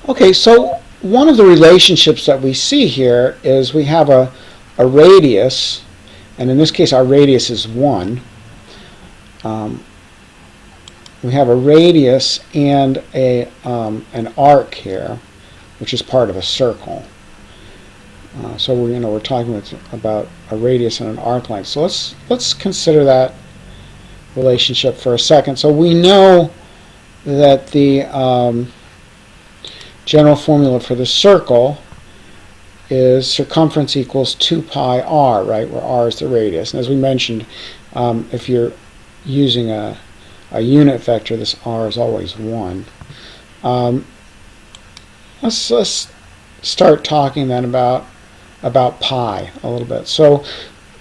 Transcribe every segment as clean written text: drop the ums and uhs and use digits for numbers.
Okay, so one of the relationships that we see here is we have a radius, and in this case our radius is 1. We have a radius and an arc here, which is part of a circle. So we're talking about a radius and an arc length. So let's consider that relationship for a second. So we know that the general formula for the circle is circumference equals 2 pi r, right, where r is the radius. And as we mentioned, if you're using a unit vector, this r is always 1. Let's start talking then about pi a little bit. So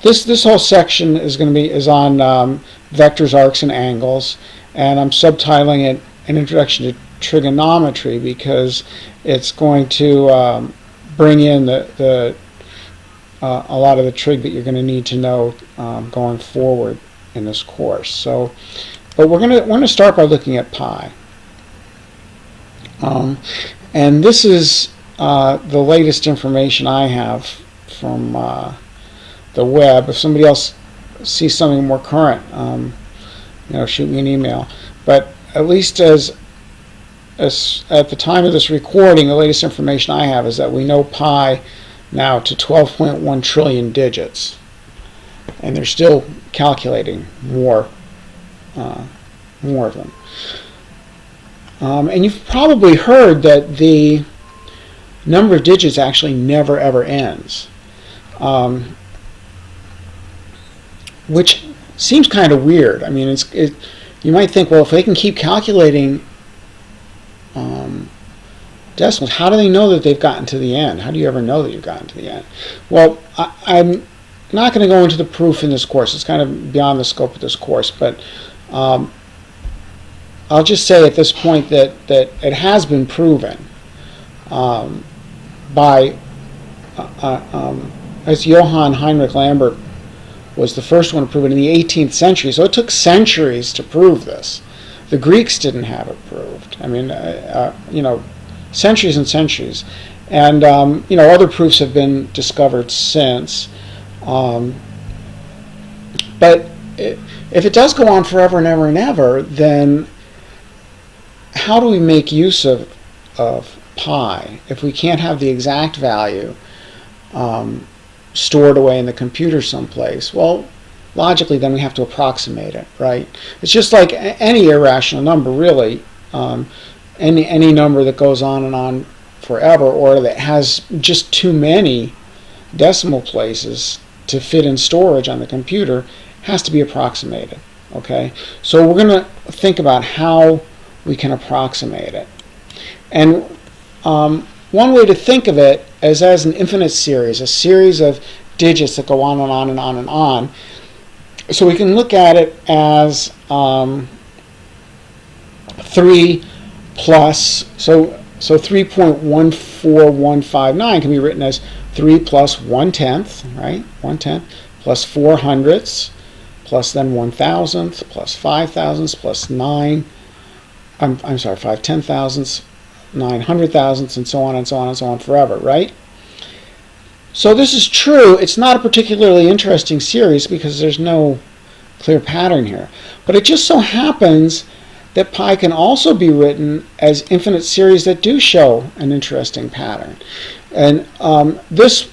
this whole section is on vectors, arcs, and angles, and I'm subtitling it an introduction to trigonometry because it's going to bring in a lot of the trig that you're going to need to know going forward in this course. So, but we're going to start by looking at pi, and this is the latest information I have from the web. If somebody else sees something more current, shoot me an email. But at least as at the time of this recording, the latest information I have is that we know pi now to 12.1 trillion digits, and they're still calculating more of them. And you've probably heard that the number of digits actually never ever ends, which seems kind of weird. I mean, you might think, well, if they can keep calculating decimals, how do they know that they've gotten to the end? How do you ever know that you've gotten to the end? Well, I'm not going to go into the proof in this course. It's kind of beyond the scope of this course, but I'll just say at this point that it has been proven by, as Johann Heinrich Lambert was the first one to prove it in the 18th century. So it took centuries to prove this. The Greeks didn't have it proved. I mean, centuries and centuries. And, other proofs have been discovered since. But if it does go on forever and ever and ever, then how do we make use of pi if we can't have the exact value stored away in the computer someplace? Well, logically, then we have to approximate it, right? It's just like any irrational number, really. Any number that goes on and on forever, or that has just too many decimal places to fit in storage on the computer, has to be approximated. Okay, so we're going to think about how we can approximate it. And one way to think of it is as an infinite series, a series of digits that go on and on and on and on. So we can look at it as 3 plus, so 3.14159 can be written as 3 plus 1/10, right? 1/10 plus 4 hundredths plus then 1 thousandth plus 5 thousandths plus 5 ten thousandths, 9 hundred thousandths, and so on and so on and so on forever, right? So this is true. It's not a particularly interesting series because there's no clear pattern here. But it just so happens that pi can also be written as infinite series that do show an interesting pattern. And this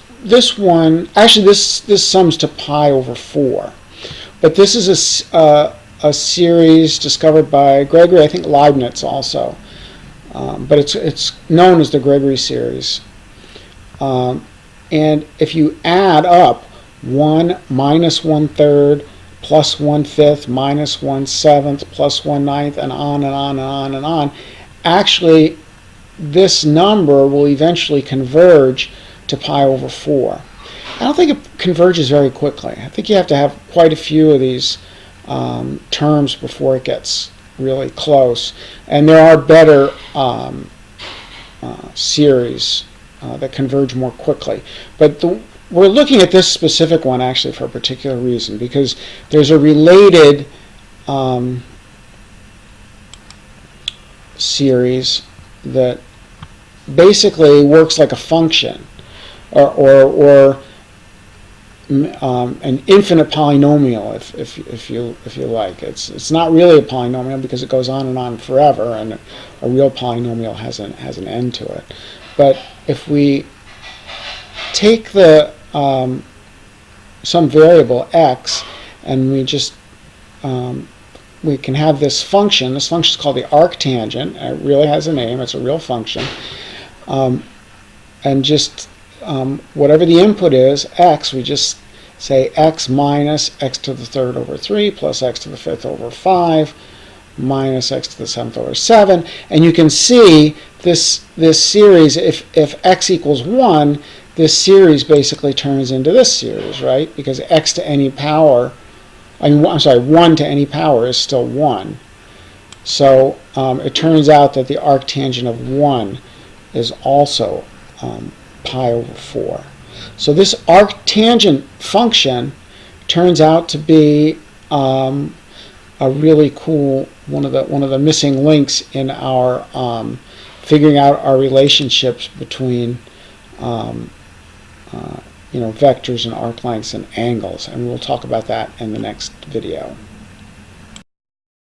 one, actually this sums to pi over 4. But this is a series discovered by Gregory, I think Leibniz also. But it's known as the Gregory series. And if you add up 1 minus 1/3 plus 1/5 minus 1/7 plus 1/9 and on and on and on and on, actually this number will eventually converge to pi over 4. I don't think it converges very quickly. I think you have to have quite a few of these terms before it gets really close. And there are better series that converge more quickly. But we're looking at this specific one actually for a particular reason, because there's a related series that basically works like a function, or an infinite polynomial, if you like. It's not really a polynomial because it goes on and on forever, and a real polynomial has an end to it. But if we take the some variable x, and we just we can have this function. This function is called the arctangent. It really has a name. It's a real function, and just whatever the input is, x, we just say x minus x to the third over 3 plus x to the fifth over 5 minus x to the seventh over 7. And you can see this series, if x equals 1, this series basically turns into this series, right? Because x to any power, I'm sorry, 1 to any power is still 1. So it turns out that the arctangent of 1 is also pi over 4. So this arctangent function turns out to be a really cool one of the missing links in our figuring out our relationships between vectors and arc lengths and angles, and we'll talk about that in the next video.